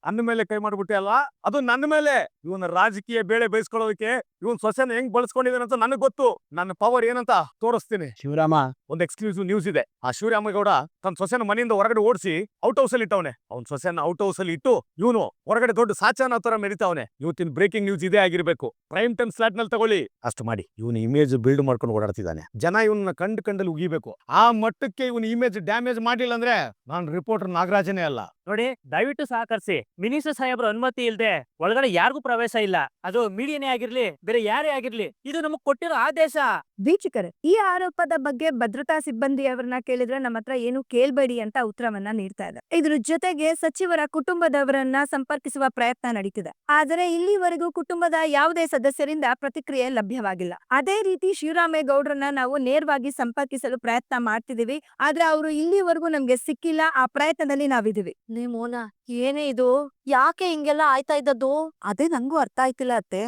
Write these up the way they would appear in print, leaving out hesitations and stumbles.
ಅನ್ನ ಮೇಲೆ ಕೈ ಮಾಡ್ಬಿಟ್ಟೆ ಅಲ್ಲ, ಅದು ನನ್ನ ಮೇಲೆ. ಇವನ ರಾಜಕೀಯ ಬೇಳೆ ಬೇಯಿಸ್ಕೊಳ್ಳೋದಕ್ಕೆ ಇವನ್ ಸೊಸೆನ ಹೆಂಗ್ ಬಳಸ್ಕೊಂಡಿದಾನಂತ ನನಗ್ ಗೊತ್ತು. ನನ್ನ ಪವರ್ ಏನಂತ ತೋರಿಸ್ತೀನಿ. ಶಿವರಾಮ, ಒಂದ್ ಎಕ್ಸ್ಕ್ಲೂಸಿವ್ ನ್ಯೂಸ್ ಇದೆ. ಆ ಶಿವರಾಮೇಗೌಡ ತನ್ನ ಸೊಸೆನ ಮನೆಯಿಂದ ಹೊರಗಡೆ ಓಡಿಸಿ ಔಟ್ ಹೌಸ್ ಅಲ್ಲಿ ಇಟ್ಟವನೆ. ಅವ್ನ ಸೊಸೆನ ಔಟ್ ಹೌಸ್ ಅಲ್ಲಿ ಇಟ್ಟು ಇವನು ಹೊರಗಡೆ ದೊಡ್ಡ ಸಾಚಾನ ತರ ಮೆರಿತಾವನೆ. ಇವತ್ತಿನ ಬ್ರೇಕಿಂಗ್ ನ್ಯೂಸ್ ಇದೇ ಆಗಿರ್ಬೇಕು. ಪ್ರೈಮ್ ಟೈಮ್ ಸ್ಲಾಟ್ ನಲ್ಲಿ ತಗೊಳ್ಳಿ. ಅಷ್ಟು ಮಾಡಿ ಇವನ ಇಮೇಜ್ ಬಿಲ್ಡ್ ಮಾಡ್ಕೊಂಡು ಓಡಾಡ್ತಿದ್ದಾನೆ. ಜನ ಇವನ್ನ ಕಂಡಲ್ಲಿ ಉಗಿಬೇಕು. ಆ ಮಟ್ಟಕ್ಕೆ ಇವನ ಇಮೇಜ್ ಡ್ಯಾಮೇಜ್ ಮಾಡಿಲ್ಲ ಅಂದ್ರೆ ನಾನು ರಿಪೋರ್ಟರ್ ನಾಗರಾಜನೇ ಅಲ್ಲ. ನೋಡಿ, ದಯವಿಟ್ಟು ಸಹಕರಿಸಿ. ಮಿನಿಸ್ಟರ್ ಸಾಹೇಬ್ರ ಅನುಮತಿ ಇಲ್ಲದೆ ಒಳಗಡೆ ಯಾರಿಗೂ ಪ್ರವೇಶ ಇಲ್ಲ. ಅದು ಮೀಡಿಯಾನೇ ಆಗಿರ್ಲಿ, ಬೇರೆ ಯಾರೇ ಆಗಿರ್ಲಿ, ಇದು ನಮಗ್ ಕೊಟ್ಟಿರೋ ಆದೇಶ. ವೀಕ್ಷಕರೇ, ಈ ಆರೋಪದ ಬಗ್ಗೆ ಭದ್ರತಾ ಸಿಬ್ಬಂದಿಯವರನ್ನ ಕೇಳಿದ್ರೆ ನಮ್ಮ ಹತ್ರ ಏನು ಕೇಳ್ಬೇಡಿ ಅಂತ ಉತ್ತರವನ್ನ ನೀಡ್ತಾ ಇದೆ. ಇದ್ರ ಜೊತೆಗೆ ಸಚಿವರ ಕುಟುಂಬದವರನ್ನ ಸಂಪರ್ಕಿಸುವ ಪ್ರಯತ್ನ ನಡೀತಿದೆ. ಆದರೆ ಇಲ್ಲಿವರೆಗೂ ಕುಟುಂಬದ ಯಾವುದೇ ಸದಸ್ಯರಿಂದ ಪ್ರತಿಕ್ರಿಯೆ ಲಭ್ಯವಾಗಿಲ್ಲ. ಅದೇ ರೀತಿ ಶಿವರಾಮೇಗೌಡರನ್ನ ನಾವು ನೇರವಾಗಿ ಸಂಪರ್ಕಿಸಲು ಪ್ರಯತ್ನ ಮಾಡ್ತಿದೀವಿ. ಆದ್ರೆ ಅವರು ಇಲ್ಲಿವರೆಗೂ ನಮ್ಗೆ ಸಿಕ್ಕಿಲ್ಲ. ಆ ಪ್ರಯತ್ನದಲ್ಲಿ ನಾವಿದೀವಿ. ಮೋನಾ, ಏನೇ ಇದು? ಯಾಕೆ ಹಿಂಗೆಲ್ಲ ಆಯ್ತಾ ಇದ್ದದ್ದು? ಅದೇ ನಂಗೂ ಅರ್ಥ ಆಯ್ತಿಲ್ಲ ಅತ್ತೆ.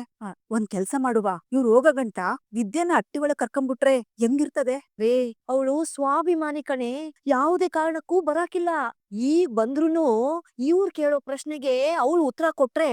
ಒಂದ್ ಕೆಲ್ಸ ಮಾಡುವ, ಇವ್ರು ಹೋಗಗಂಟ ವಿದ್ಯೆನ ಅಟ್ಟಿ ಒಳಗ್ ಕರ್ಕೊಂಡ್ಬಿಟ್ರೆ ಹೆಂಗಿರ್ತದೆ? ರೇ, ಅವಳು ಸ್ವಾಭಿಮಾನಿ ಕಣೆ, ಯಾವುದೇ ಕಾರಣಕ್ಕೂ ಬರಾಕಿಲ್ಲ. ಈಗ ಬಂದ್ರುನು ಇವ್ರು ಕೇಳೋ ಪ್ರಶ್ನೆಗೆ ಅವಳು ಉತ್ತರ ಕೊಟ್ರೆ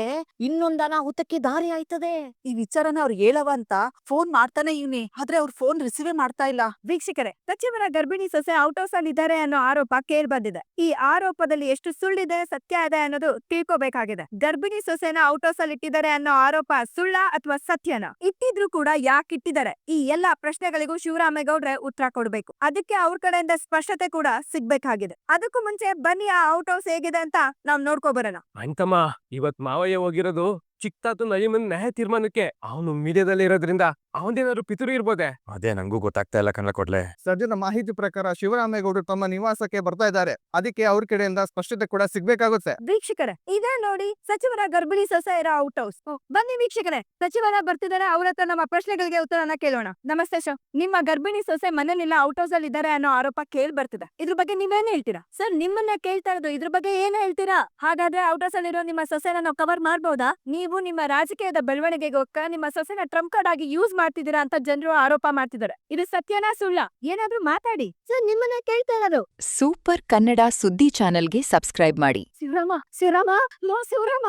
ಇನ್ನೊಂದ್ ಅನಾಹುತಕ್ಕೆ ದಾರಿ ಆಯ್ತದೆ. ಈ ವಿಚಾರನ ಅವ್ರು ಹೇಳವ ಅಂತ ಫೋನ್ ಮಾಡ್ತಾನೆ ಇವ್ನಿ, ಆದ್ರೆ ಅವ್ರ ಫೋನ್ ರಿಸೀವೇ ಮಾಡ್ತಾ ಇಲ್ಲ. ವೀಕ್ಷಕರೇ, ಸಚಿವರ ಗರ್ಭಿಣಿ ಸೊಸೆ ಔಟ್ ಹೌಸ್ ಅಲ್ಲಿ ಇದ್ದಾರೆ ಅನ್ನೋ ಆರೋಪ ಕೇಳಿ ಬಂದಿದೆ. ಈ ಆರೋಪದಲ್ಲಿ ಎಷ್ಟು ಸುಳ್ಳಿದೆ, ಸತ್ಯ ಇದೆ ಅನ್ನೋದು ತಿಳ್ಕೋಬೇಕಾಗಿದೆ. ಗರ್ಭಿಣಿ ಸೊಸೆನ ಔಟ್ ಹೌಸ್ ಅಲ್ಲಿ ಇಟ್ಟಿದ್ದಾರೆ ಅನ್ನೋ ಆರೋಪ ಸುಳ್ಳ ಅಥವಾ ಸತ್ಯನ? ಇಟ್ಟಿದ್ರು ಕೂಡ ಯಾಕೆ ಇಟ್ಟಿದ್ದಾರೆ? ಈ ಎಲ್ಲಾ ಪ್ರಶ್ನೆಗಳಿಗೂ ಶಿವರಾಮೇಗೌಡ್ರೆ ಉತ್ತರ ಕೊಡ್ಬೇಕು. ಅದಕ್ಕೆ ಅವ್ರ ಕಡೆಯಿಂದ ಸ್ಪಷ್ಟತೆ ಕೂಡ ಸಿಗ್ಬೇಕಾಗಿದೆ. ಅದಕ್ಕೂ ಮುಂಚೆ ಬನ್ನಿ ಆ ಔಟ್ ಹೌಸ್ ಹೇಗಿದೆ ಅಂತ ನಾವ್ ನೋಡ್ಕೊ ಬರೋಣ. ಅಂತಮ್ಮ, ಇವತ್ ಮಾವಯ್ಯ ಹೋಗಿರೋದು ಚಿಕ್ತಾತು ನಜಿಮನ್ ನ್ಯಾಯ ತೀರ್ಮಾನಕ್ಕೆ. ಅವನು ಮೀಡಿಯಾದಲ್ಲಿ ಇರೋದ್ರಿಂದ ಅವನೇನಾದ್ರು ಪಿತೂರಿ ಇರ್ಬೋದೆ. ಅದೇ ನಂಗೂ ಗೊತ್ತಾಗ್ತಾ ಇಲ್ಲ ಕಣ್ಣ ಕೊಡ್ಲೆ. ಸದ್ಯದ ಮಾಹಿತಿ ಪ್ರಕಾರ ಶಿವರಾಮೇಗೌಡರು ತಮ್ಮ ನಿವಾಸಕ್ಕೆ ಬರ್ತಾ ಇದ್ದಾರೆ. ಅದಕ್ಕೆ ಅವ್ರ ಕಡೆಯಿಂದ ಸ್ಪಷ್ಟತೆ ಕೂಡ ಸಿಗ್ಬೇಕಾಗುತ್ತೆ. ವೀಕ್ಷಕರೇ, ಇದೇ ನೋಡಿ ಸಚಿವರ ಗರ್ಭಿಣಿ ಸೊಸೆ ಇರೋ ಔಟ್ ಹೌಸ್. ಬನ್ನಿ ವೀಕ್ಷಕರೇ, ಸಚಿವರ ಬರ್ತಿದ್ದಾರೆ. ಅವ್ರ ಹತ್ರ ನಮ್ಮ ಪ್ರಶ್ನೆಗಳಿಗೆ ಉತ್ತರನ ಕೇಳೋಣ. ನಮಸ್ತೆ ಸರ್, ನಿಮ್ಮ ಗರ್ಭಿಣಿ ಸೊಸೆ ಮನೇಲಿಲ್ಲ, ಔಟ್ ಹೌಸ್ ಅಲ್ಲಿ ಇದ್ದಾರೆ ಅನ್ನೋ ಆರೋಪ ಕೇಳಿ ಬರ್ತಿದೆ. ಇದ್ರ ಬಗ್ಗೆ ನೀವೇನ್ ಹೇಳ್ತೀರಾ? ಸರ್, ನಿಮ್ಮನ್ನ ಕೇಳ್ತಾ ಇರೋದು ಇದ್ರ ಬಗ್ಗೆ ಏನ್ ಹೇಳ್ತೀರಾ? ಹಾಗಾದ್ರೆ ಔಟ್ ಹೌಸ್ ಅಲ್ಲಿರೋ ನಿಮ್ಮ ಸೊಸೆನ ನಾವು ಕವರ್ ಮಾಡ್ಬೋದಾ? ನೀವು ನಿಮ್ಮ ರಾಜಕೀಯದ ಬೆಳವಣಿಗೆಗೋಸ್ಕರ ನಿಮ್ಮ ಸೊಸೆನ ಟ್ರಂಪ್ ಕಾರ್ಡ್ ಆಗಿ ಯೂಸ್ ಮಾಡ್ತಿದ್ದೀರಾ ಅಂತ ಜನರು ಆರೋಪ ಮಾಡ್ತಿದ್ದಾರೆ. ಇದು ಸತ್ಯನಾ ಸುಳ್ಳ? ಏನಾದ್ರೂ ಮಾತಾಡಿ. ಸರ್, ನಿಮ್ಮನ್ನ ಕೇಳ್ತಾ ಇರೋದು. ಸೂಪರ್ ಕನ್ನಡ ಸುದ್ದಿ ಚಾನೆಲ್ಗೆ ಸಬ್ಸ್ಕ್ರೈಬ್ ಮಾಡಿ. ಶಿವರಾಮ, ಲೋ ಶಿವರಾಮ,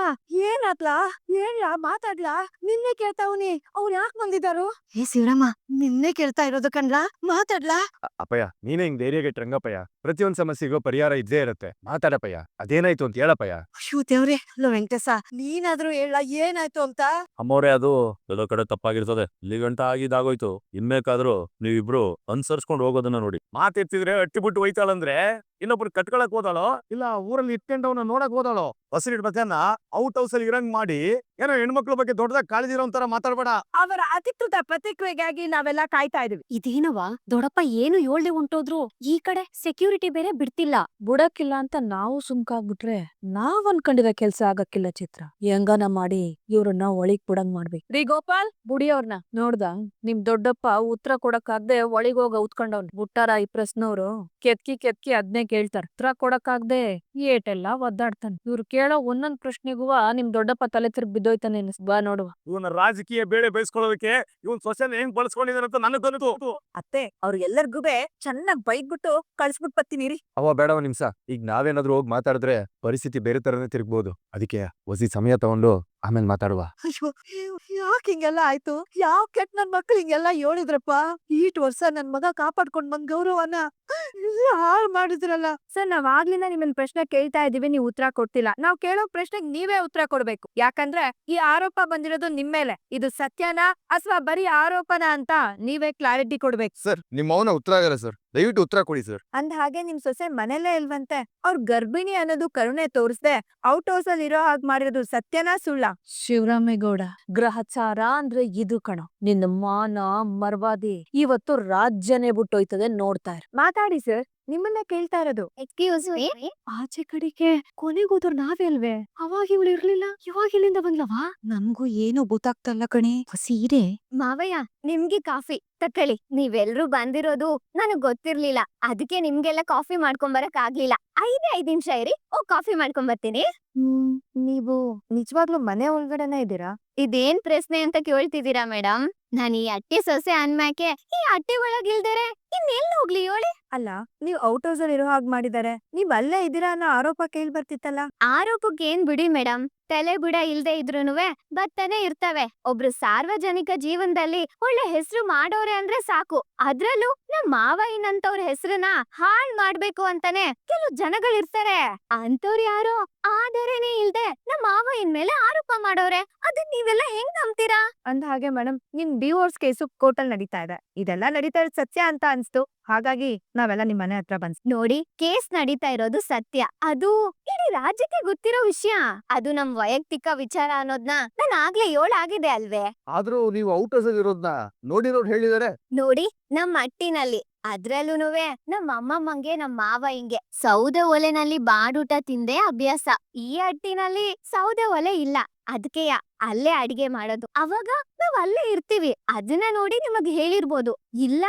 ಏನಾತ್ಲಾ? ಏನ್ಲಾ? ಮಾತಾಡ್ಲಾ? ನಿನ್ನೆ ಕೇಳ್ತಾವ್ನಿ. ಅವ್ರು ಯಾಕೆ ಬಂದಿದ್ದಾರು? ಏ ಶಿವರಾಮ, ನಿನ್ನೆ ಕೇಳ್ತಾ ಇರೋದು ಕಣ್ಲಾ, ಮಾತಾಡ್ಲಾ? ಅಪ್ಪಯ್ಯ, ನೀನೇ ಹಿಂಗ್ ಧೈರ್ಯ ರಂಗಪ್ಪಯ್ಯ. ಪ್ರತಿಯೊಂದ್ ಸಮಸ್ಯೆಗೂ ಪರಿಹಾರ ಇದ್ದೇ ಇರುತ್ತೆ. ಮಾತಾಡಪ್ಪಯ್ಯ, ಅದೇನಾಯ್ತು ಅಂತ ಹೇಳಪ್ಪಯ್ಯ. ಅಯ್ಯೋ ದೇವ್ರೆ, ಲೋ ವೆಂಕಟೇಶ, ನೀನಾದ್ರೂ ಹೇಳ ಏನಾಯ್ತು ಅಂತ. ಅಮ್ಮವ್ರೆ, ಅದು ಎಲ್ಲೋ ಕಡೆ ತಪ್ಪಾಗಿರ್ತದೆ. ಇಲ್ಲಿ ಗಂಟ ಆಗಿದ್ದಾಗೋಯ್ತು. ಇನ್ಮೇಕಾದ್ರೂ ನೀವಿಬ್ರು ಅನ್ಸರ್ಸ್ಕೊಂಡ್ ಹೋಗೋದನ್ನ ನೋಡಿ. ಮಾತೆತ್ತಿದ್ರೆ ಅಟ್ಟಿ ಬಿಟ್ಟು ಹೋಯ್ತಾಳಂದ್ರೆ ಇನ್ನೊಬ್ರು ಕಟ್ಕೊಳಕ್ ಹೋದಾಳೋ ಇಲ್ಲ ಊರಲ್ಲಿ ಇಟ್ಕೊಂಡವನ್ನ ನೋಡಕ್ ಹೋದಾಳೋ? ಹಸಿರಿಡ್ ಮಧ್ಯಾಹ್ನ ಔಟ್ ಹೌಸ್ ಅಲ್ಲಿ ಇರಂಗ್ ಮಾಡಿ ಏನೋ ಹೆಣ್ಮಕ್ಳ ಬಗ್ಗೆ ದೊಡ್ಡದಾಗಿ ಕಾಳಜಿರೋ ಒಂಥರ ಮಾತಾಡ್ಬೇಡ. ಅವರ ಅಧಿಕೃತ ಪ್ರತಿಕ್ರಿಯೆಗಾಗಿ ನಾವೆಲ್ಲ ಕಾಯ್ತಾ ಇದೀವಿ. ಇದೇನವ ದೊಡ್ಡಪ್ಪ ಏನು ಹೇಳ್ದೆ ಹೊಂಟೋದ್ರು? ಈ ಕಡೆ ಸೆಕ್ಯೂರಿಟಿ ಬೇರೆ ಬಿಡ್ತಿಲ್ಲ. ಬುಡಕ್ಕಿಲ್ಲ ಅಂತ ನಾವು ಸುಮ್ಕಾಗ್ಬಿಟ್ರೆ ನಾವ್ ಅನ್ಕೊಂಡಿರೋ ಕೆಲ್ಸ ಆಗಕ್ಕಿಲ್ಲ. ಚಿತ್ರ ಹೆಂಗನ ಮಾಡಿ ಇವ್ರನ್ನ ಒಳಿಗ್ ಬಿಡಂಗ್ ಮಾಡ್ಬೇಕು. ರೀ ಗೋಪಾಲ್, ಬುಡಿಯವ್ರನ್ನ ನೋಡ್ದ? ನಿಮ್ ದೊಡ್ಡಪ್ಪ ಉತ್ತರ ಕೊಡಕ್ಕಾಗ್ದೆ ಒಳಿಗೋಗ ಉತ್ಕೊಂಡವ್ನ. ಬುಟ್ಟಾರ ಈ ಪ್ರಶ್ನವ್ರು ಕೆತ್ಕಿ ಅದ್ನೇ ಕೇಳ್ತಾರ. ಉತ್ತರ ಕೊಡಕ್ಕಾಗ್ದೆ ಏಟೆಲ್ಲಾ ಒದ್ದಾಡ್ತಾನೆ. ಇವ್ರು ಕೇಳೋ ಒಂದೊಂದ್ ಪ್ರಶ್ನೆಗೂ ನಿಮ್ ದೊಡ್ಡಪ್ಪ ತಲೆ ತಿರ್ಗ್ ಬಿದ್ದೋಯ್ತಾನೆ. ಬಾ ನೋಡುವ. ಇವನ ರಾಜಕೀಯ ಬೇಳೆ ಬೇಯಿಸ್ಕೊಳ್ಳೋದಕ್ಕೆ ಇವನ್ ಸೊಸೆನ ಹೆಂಗ್ ಬಳಸ್ಕೊಂಡಿದಾರಂತ ನನಗ್ ಗೊತ್ತು. ಅತ್ತೆ, ಅವ್ರು ಎಲ್ಲರಿಗೂ ಚೆನ್ನಾಗ್ ಬೈದ್ಬಿಟ್ಟು ಕಳ್ಸ್ಬಿಟ್ ಬರ್ತೀನಿ ರೀ. ಅವ ಬೇಡ ಒಂದ್ ನಿಮಿಷ. ಈಗ ನಾವೇನಾದ್ರೂ ಹೋಗಿ ಮಾತಾಡಿದ್ರೆ ಪರಿಸ್ಥಿತಿ ಬೇರೆ ತರನೇ ತಿರುಗ್ಬೋದು. ಅದಕ್ಕೆ ಹೊಸಿ ಸಮಯ ತಗೊಂಡು ಆಮೇಲೆ ಮಾತಾಡುವ. ಅಯ್ಯೋ, ಯಾಕೆ ಹಿಂಗೆಲ್ಲ ಆಯ್ತು? ಯಾವ ಕೆಟ್ಟ ನನ್ ಮಕ್ಳು ಹಿಂಗೆಲ್ಲ ಹೇಳಿದ್ರಪ್ಪ? ಈಟ್ ವರ್ಷ ನನ್ ಮಗ ಕಾಪಾಡ್ಕೊಂಡ್ ಬಂದ್ ಗೌರವನ ಹಾಳು ಮಾಡಿದ್ರಲ್ಲ. ಸರ್, ನಾವ್ ಆಗ್ಲಿಂದ ನಿಮ್ಮನ್ ಪ್ರಶ್ನೆ ಕೇಳ್ತಾ ಇದೀವಿ, ನೀವು ಉತ್ತರ ಕೊಡ್ತಿಲ್ಲ. ನಾವ್ ಕೇಳೋ ಪ್ರಶ್ನೆಗೆ ನೀವೇ ಉತ್ತರ ಕೊಡ್ಬೇಕು. ಯಾಕಂದ್ರೆ ಈ ಆರೋಪ ಬಂದಿರೋದು ನಿಮ್ ಮೇಲೆ. ಇದು ಸತ್ಯನಾ ಅಥವಾ ಬರೀ ಆರೋಪನ ಅಂತ ನೀವೇ ಕ್ಲಾರಿಟಿ ಕೊಡ್ಬೇಕು. ಸರ್, ನಿಮ್ಮ ಮೌನ ಉತ್ತರ ಆಗಲ್ಲ ಸರ್. ದಯವಿಟ್ಟು ಉತ್ತರ ಕೊಡಿ ಸರ್. ಅಂದ ಹಾಗೆ ನಿಮ್ ಸೊಸೆ ಮನೇಲೇ ಇಲ್ವಂತೆ. ಅವ್ರ ಗರ್ಭಿಣಿ ಅನ್ನೋದು ಕರುಣೆ ತೋರಿಸ್ದೆ ಔಟ್ ಹೌಸ್ ಅಲ್ಲಿ ಇರೋ ಹಾಗೆ ಮಾಡಿರೋದು ಸತ್ಯನಾ ಸುಳ್ಳ? ಶಿವರಾಮೇಗೌಡ, ಗ್ರಹಚಾರ ಅಂದ್ರೆ ಇದು ಕಣೋ. ನಿನ್ನ ಮಾನ ಮರ್ವಾದಿ ಇವತ್ತು ರಾಜ್ಯನೇ ಬಿಟ್ಟೋಯ್ತದೆ. ನೋಡ್ತಾ ಇರ್. ಮಾತಾಡಿ ಸರ್, ನಿಮ್ಮನ್ನ ಕೇಳ್ತಾ ಇರೋದು. ಎಕ್ಸ್ಕ್ಯೂಸ್ ಮೀ, ಆಚೆ ಕಡೆಗೆ ಕೊನೆಗೋದ್ರು ನಾವೇ ಅಲ್ವೇ? ಅವಾಗ ಇವಳು ಇರ್ಲಿಲ್ಲ, ಇವಾಗ ಇಲ್ಲಿಂದ ಬಂದ್ಲವಾ? ನನ್ಗೂ ಏನೋ ಗೊತ್ತಾಗ್ತಲ್ಲ ಕಣೆ. ಸೀರೆ ಮಾವಯ್ಯ, ನಿಮ್ಗೆ ಕಾಫಿ ತಕೊಳ್ಳಿ. ನೀವೆಲ್ರೂ ಬಂದಿರೋದು ನನಗ್ ಗೊತ್ತಿರ್ಲಿಲ್ಲ. ಅದಕ್ಕೆ ನಿಮ್ಗೆಲ್ಲ ಕಾಫಿ ಮಾಡ್ಕೊಂಬರಕ್ ಆಗ್ಲಿಲ್ಲ. 5 ನಿಮಿಷ ಇರಿ, ಕಾಫಿ ಮಾಡ್ಕೊಂಬರ್ತೀನಿ. ನೀವು ನಿಜವಾಗ್ಲೂ ಮನೆ ಒಳಗಡೆನೆ ಇದ್ದೀರಾ? ಇದೇನ್ ಪ್ರಶ್ನೆ ಅಂತ ಕೇಳ್ತಿದ್ದೀರಾ ಮೇಡಮ್? ನಾನ್ ಈ ಅಟ್ಟಿ ಸೊಸೆ ಅನ್ಮ್ಯಾಕೆ ಈ ಅಟ್ಟಿ ಒಳಗ್ ಇಲ್ದರೆ ಇನ್ನೆಲ್ಲಿ ಹೋಗ್ಲಿ ಹೇಳಿ? ಅಲ್ಲ, ನೀವ್ ಔಟ್ ಹೌಸ್ ಅಲ್ಲಿ ಇರೋ ಹಾಗ್ ಮಾಡಿದಾರೆ, ನೀವ್ ಅಲ್ಲೇ ಇದೀರಾ ಅನ್ನೋ ಆರೋಪ ಕೇಳ್ ಬರ್ತಿತ್ತಲ್ಲ. ಆರೋಪಕ್ಕೆ ಏನ್ ಬಿಡಿ ಮೇಡಮ್, ತಲೆ ಬುಡ ಇಲ್ದೆ ಇದ್ರೂನುವೆ ಬರ್ತಾನೆ ಇರ್ತವೆ. ಒಬ್ರು ಸಾರ್ವಜನಿಕ ಜೀವನದಲ್ಲಿ ಒಳ್ಳೆ ಹೆಸರು ಮಾಡೋರೆ ಅಂದ್ರೆ ಸಾಕು. ಅದ್ರಲ್ಲೂ ನಮ್ ಮಾವಯ್ಯನಂತವ್ರ ಹೆಸರನ್ನ ಹಾಳ್ ಮಾಡ್ಬೇಕು ಅಂತಾನೆ ಕೆಲವು ಜನಗಳಿರ್ತಾರೆ. ಅಂತವ್ರು ಯಾರೋ ಆಧಾರನೇ ಇಲ್ದೆ ನಮ್ ಮಾವಯ್ಯನ್ ಮೇಲೆ ಆರೋಪ ಮಾಡೋರೆ. ಅದನ್ ನೀವೆಲ್ಲ ಹೆಂಗ್ ನಂಬ್ತೀರಾ? ಅಂದ ಹಾಗೆ ಮೇಡಮ್, ನಿಮ್ ಡಿವೋರ್ಸ್ ಕೇಸು ಕೋರ್ಟಲ್ ನಡೀತಾ ಇದೆ. ಇದೆಲ್ಲ ನಡೀತಾ ಇರೋದ್ ಸತ್ಯ ಅಂತ ಅನ್ಸ್ತು, ಹಾಗಾಗಿ ನಾವೆಲ್ಲ ನಿಮ್ ಮನೆ ಹತ್ರ ಬಂದ್ವಿ. ನೋಡಿ, ಕೇಸ್ ನಡೀತಾ ಇರೋದು ಸತ್ಯ. ಅದು ಇಡೀ ರಾಜ್ಯಕ್ಕೆ ಗೊತ್ತಿರೋ ವಿಷಯ. ಅದು ನಮ್ ವೈಯಕ್ತಿಕ ವಿಚಾರ ಅನ್ನೋದ್ನ ನಾನ್ ಆಗ್ಲೇ ಆಗಿದೆ ಅಲ್ವೇ? ಆದ್ರೂ ನೀವು ಔಟ್ ಹೌಸ್ ಅಲ್ಲಿ ಇರೋದ್ನ ನೋಡಿರೋರು ಹೇಳಿದಾರೆ. ನೋಡಿ, ನಮ್ ಅಟ್ಟಿನಲ್ಲಿ ಅದ್ರಲ್ಲೂನುವೆ ನಮ್ ಅಮ್ಮಮ್ಮಂಗೆ ನಮ್ ಮಾವಯ್ಯಂಗೆ ಸೌದೆ ಒಲೆನಲ್ಲಿ ಬಾಡೂಟ ತಿಂದೇ ಅಭ್ಯಾಸ. ಈ ಅಟ್ಟಿನಲ್ಲಿ ಸೌದೆ ಒಲೆ ಇಲ್ಲ, ಅದಕ್ಕೆಯ ಅಲ್ಲೇ ಅಡಿಗೆ ಮಾಡೋದು. ಅವಾಗ ನಾವ್ ಅಲ್ಲೇ ಇರ್ತೀವಿ. ಅದನ್ನ ನೋಡಿ ನಿಮಗ್ ಹೇಳಿರ್ಬೋದು, ಇಲ್ಲ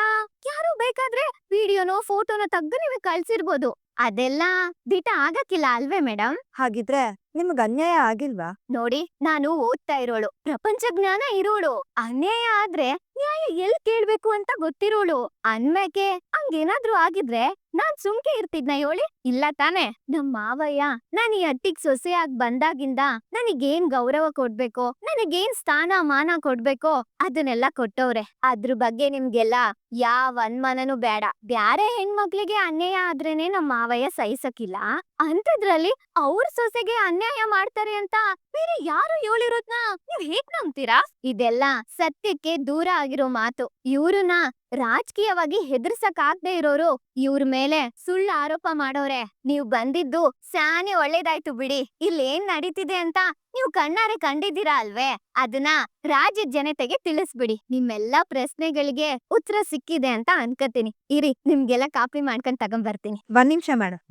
ಯಾರು ಬೇಕಾದ್ರೆ ವಿಡಿಯೋನೋ ಫೋಟೋನೋ ತೆಗ್ದು ನಿಮಗ್ ಕಳ್ಸಿರ್ಬೋದು. ಅದೆಲ್ಲ ದಿಟ ಆಗಕ್ಕಿಲ್ಲ ಅಲ್ವೇ ಮೇಡಮ್? ಹಾಗಿದ್ರೆ ನಿಮ್ಗ್ ಅನ್ಯಾಯ ಆಗಿಲ್ವಾ? ನೋಡಿ, ನಾನು ಓದ್ತಾ ಇರೋಳು, ಪ್ರಪಂಚ ಜ್ಞಾನ ಇರೋಳು. ಅನ್ಯಾಯ ಆದ್ರೆ ನ್ಯಾಯ ಎಲ್ ಕೇಳ್ಬೇಕು ಅಂತ ಗೊತ್ತಿರೋಳು. ಅನ್ಮೇಕೆ ಹಂಗೇನಾದ್ರೂ ಆಗಿದ್ರೆ ನಾನ್ ಸುಮ್ಕೆ ಇರ್ತಿದ್ನ ಹೇಳಿ? ಇಲ್ಲ ತಾನೆ? ನಮ್ ಮಾವಯ್ಯ ನಾನ್ ಈ ಅಟ್ಟಿಗ್ ಸೊಸೆಯಾಗ್ ಬಂದಾಗಿಂದ ನನಗೇನ್ ಗೌರವ ಕೊಡ್ಬೇಕೋ, ನನಗೇನ್ ಸ್ಥಾನ ಮಾನ ಕೊಡ್ಬೇಕೋ ಅದನ್ನೆಲ್ಲ ಕೊಟ್ಟವ್ರೆ. ಅದ್ರ ಬಗ್ಗೆ ನಿಮ್ಗೆಲ್ಲ ಯಾವ ಅನುಮಾನನೂ ಬೇಡ. ಬ್ಯಾರೆ ಹೆಣ್ಮಕ್ಳಿಗೆ ಅನ್ಯಾಯ ಆದ್ರೇನೆ ನಮ್ ಮಾವಯ್ಯ ಸಹಿಸಕ್ಕಿಲ್ಲ, ಅಂತದ್ರಲ್ಲಿ ಅವ್ರ ಸೊಸೆಗೆ ಅನ್ಯಾಯ ಮಾಡ್ತಾರೆ ಅಂತ ಬೇರೆ ಯಾರು ಹೇಳಿರೋದ್ನ ನೀವ್ ಹೇಗ್ ನಂಬ್ತೀರಾ? ಇದೆಲ್ಲ ಸತ್ಯಕ್ಕೆ ದೂರ ಆಗಿರೋ ಮಾತು. ಇವ್ರನ್ನ ರಾಜಕೀಯವಾಗಿ ಹೆದರ್ಸಕ್ ಆಗದೆ ಇರೋರು ಇವ್ರ ಮೇಲೆ ಸುಳ್ಳು ಆರೋಪ ಮಾಡೋರೆ. ನೀವ್ ಬಂದಿದ್ದು ಸ್ಯಾನೆ ಒಳ್ಳೇದಾಯ್ತು ಬಿಡಿ. ಇಲ್ಲೇನ್ ನಡೀತಿದೆ ಅಂತ ನೀವು ಕಣ್ಣಾರೆ ಕಂಡಿದ್ದೀರಾ ಅಲ್ವೇ? ಅದನ್ನ ರಾಜ್ಯದ ಜನತೆಗೆ ತಿಳಿಸ್ಬಿಡಿ. ನಿಮ್ಮೆಲ್ಲಾ ಪ್ರಶ್ನೆಗಳಿಗೆ ಉತ್ತರ ಸಿಕ್ಕಿದೆ ಅಂತ ಅನ್ಕೋತೀನಿ. ಇರಿ, ನಿಮ್ಗೆಲ್ಲ ಕಾಪಿ ಮಾಡ್ಕೊಂಡ್ ತಗೊಂಡ್ಬರ್ತೀನಿ. ಒಂದ್ ನಿಮಿಷ ಮೇಡಮ್,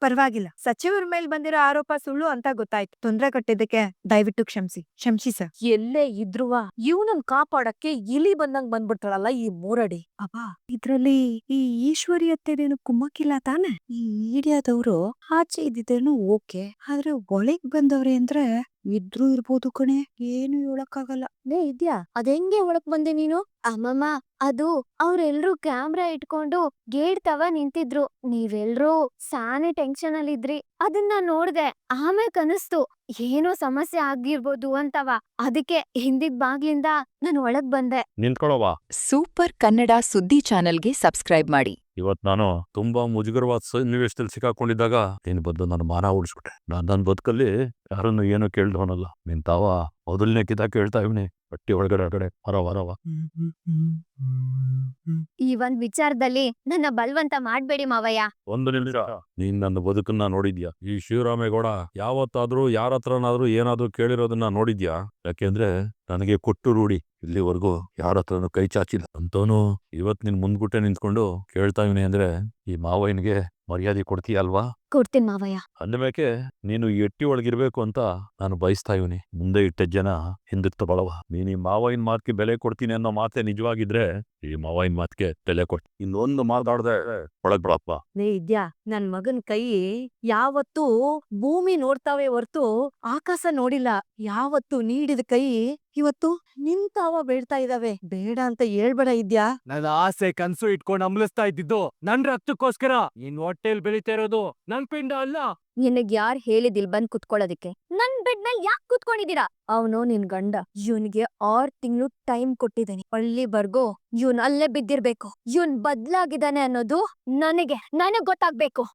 ಪರವಾಗಿಲ್ಲ. ಸಚಿವರ ಮೇಲ್ ಬಂದಿರೋ ಆರೋಪ ಸುಳ್ಳು ಅಂತ ಗೊತ್ತಾಯ್ತು. ತೊಂದ್ರೆ ಕೊಟ್ಟಿದ್ದಕ್ಕೆ ದಯವಿಟ್ಟು ಕ್ಷಮಿಸಿ ಸರ್. ಎಲ್ಲೇ ಇದ್ರುವ ಇವನನ್ ಕಾಪಾಡಕ್ಕೆ ಇಲಿ ಬಂದಂಗ್ ಬಂದ್ಬಿಡ್ತಾಳಲ್ಲ ಈ ಮೂರಡಿ. ಅಪ್ಪ, ಇದ್ರಲ್ಲಿ ಈ ಈಶ್ವರಿಯತ್ತೇನು ಕುಮ್ಮಕ್ಕಿಲ್ಲ ತಾನೆ? ಈ ಮೀಡಿಯಾದವ್ರು ಆಚೆ ಇದ್ದಿದ್ದೇನು ಓಕೆ, ಆದ್ರೆ ಒಳಗ್ ಬಂದವ್ರೆ ಅಂದ್ರೆ ಇದ್ರೂ ಇರ್ಬೋದು ಕಣೆ, ಏನು ಹೇಳಕ್ಕಾಗಲ್ಲ. ಲೇ ಇದ್ಯಾ, ಅದೆಂಗೆ ಒಳಕ್ ಬಂದೆ ನೀನು? ಅಮ್ಮಮ್ಮ, ಅದು ಅವ್ರೆಲ್ರೂ ಕ್ಯಾಮ್ರಾ ಇಟ್ಕೊಂಡು ಗೇಟ್ ತವ ನಿಂತಿದ್ರು. ನೀವೆಲ್ರೂ ಸಾನೆ ಟೆನ್ಷನ್ ಅಲ್ಲಿ ಇದ್ರಿ. ಅದನ್ನ ನೋಡ್ದೆ, ಆಮೇಲೆ ಕನಿಸ್ತು ಏನೋ ಸಮಸ್ಯೆ ಆಗಿರ್ಬೋದು ಅಂತವ. ಅದಕ್ಕೆ ಹಿಂದಿದ್ ಬಾಗ್ಲಿಂದ ನಾನು ಒಳಗ್ ಬಂದೆ. ನಿಂತ್ಕೊಳ್ಳೋವಾ. ಸೂಪರ್ ಕನ್ನಡ ಸುದ್ದಿ ಚಾನಲ್ಗೆ ಸಬ್ಸ್ಕ್ರೈಬ್ ಮಾಡಿ. ಇವತ್ ನಾನು ತುಂಬಾ ಮುಜುಗರವಾದ ಸನ್ನಿವೇಶದಲ್ಲಿ ಸಿಕ್ಕಾಕೊಂಡಿದ್ದಾಗ ನೀನು ಬಂದು ನನ್ನ ಮಾನ ಉಳಿಸ್ಬಿಟ್ಟೆ. ನನ್ನ ಬದುಕಲ್ಲಿ ಯಾರನ್ನು ಏನೋ ಕೇಳ್ದವನಲ್ಲ. ನಿನ್ ತಾವ ಮೊದಲನೇ ಕಿತ ಕೇಳ್ತಾ ಇವ್ನಿ ಬಟ್ಟಿ ಒಳಗಡೆ ಹೊರವ. ಈ ಒಂದ್ ವಿಚಾರದಲ್ಲಿ ನನ್ನ ಬಲವಂತ ಮಾಡ್ಬೇಡಿ ಮಾವಯ್ಯ. ಒಂದು ನಿಮಿಷ, ನೀನ್ ನನ್ನ ಬದುಕನ್ನ ನೋಡಿದ್ಯಾ? ಈ ಶಿವರಾಮೇಗೌಡ ಯಾವತ್ತಾದ್ರೂ ಯಾರ ಹತ್ರನಾದ್ರೂ ಏನಾದ್ರೂ ಕೇಳಿರೋದನ್ನ ನೋಡಿದ್ಯಾ? ಯಾಕೆಂದ್ರೆ ನನಗೆ ಕೊಟ್ಟು ರೂಢಿ, ಇಲ್ಲಿವರೆಗೂ ಯಾರ ಹತ್ರನೂ ಕೈ ಚಾಚಿಲ್ಲ. ಅಂತವನು ಇವತ್ ನಿನ್ ಮುಂದ್ಗುಟ್ಟೆ ನಿಂತ್ಕೊಂಡು ಕೇಳ್ತಾ ಇವ್ನಿ ಅಂದ್ರೆ ಈ ಮಾವಯ್ಯನಿಗೆ ಮರ್ಯಾದೆ ಕೊಡ್ತೀಯ ಅಲ್ವಾ? ಕೊಡ್ತೀನಿ ಮಾವಯ್ಯ. ಅಂದಮೇಕೆ ನೀನು ಈ ಎಟ್ಟಿ ಒಳಗಿರ್ಬೇಕು ಅಂತ ನಾನು ಬಯಸ್ತಾ ಇವನಿ. ಮುಂದೆ ಇಟ್ಟ ಜನ ಹಿಂದಿರ್ತ ಬಳವ. ನೀನ್ ಈ ಮಾವಯ್ಯನ ಮಾತ್ಗೆ ಬೆಲೆ ಕೊಡ್ತೀನಿ ಅನ್ನೋ ಮಾತೆ ನಿಜವಾಗಿದ್ರೆ ಈ ಮಾವಯ್ಯನ ಮಾತ್ಗೆ ಬೆಲೆ ಕೊಟ್ಟು ಇನ್ನೊಂದು ಮಾತಾಡ್ದೆ ಒಳಗ್ ಬಿಡಪ್ಪ. ಲೇ ಇದ್ಯಾ, ನನ್ ಮಗನ್ ಕೈ ಯಾವತ್ತೂ ಭೂಮಿ ನೋಡ್ತಾವೆ ಹೊರ್ತು ಆಕಾಶ ನೋಡಿಲ್ಲ. ಯಾವತ್ತು ನೀಡಿದ ಕೈ ಇವತ್ತು ನಿಂತಾವ ಬೇಡ್ತಾ ಇದಾವೆ. ಬೇಡ ಅಂತ ಹೇಳ್ಬೇಡ ಇದ್ಯಾ. ನನ್ನ ಆಸೆ ಕನ್ಸು ಇಟ್ಕೊಂಡು ಅಮಲಿಸ್ತಾ ಇದ್ದಿದ್ದು ನನ್ ರಕ್ತಕ್ಕೋಸ್ಕರ. ಇನ್ ಹೊಟ್ಟೆಲ್ ಬೆಳೀತಾ ಇರೋದು ನನ್ ಪಿಂಡ ಅಲ್ಲ. ನಿನಗ್ ಯಾರ್ ಹೇಳಿದಿಲ್ ಬಂದ್ ಕುತ್ಕೊಳ್ಳೋದಕ್ಕೆ? ನನ್ ಬೆಡ್ ನಲ್ಲಿ ಯಾಕೆ ಕುತ್ಕೊಂಡಿದೀರಾ? ಅವನು ನಿನ್ ಗಂಡ. ಇವನಿಗೆ 6 ತಿಂಗಳು ಟೈಮ್ ಕೊಟ್ಟಿದ್ದೀನಿ. ಅಲ್ಲಿವರ್ಗೂ ಇವನ್ ಅಲ್ಲೇ ಬಿದ್ದಿರ್ಬೇಕು. ಇವನ್ ಬದ್ಲಾಗಿದ್ದಾನೆ ಅನ್ನೋದು ನನಗ್ ಗೊತ್ತಾಗ್ಬೇಕು.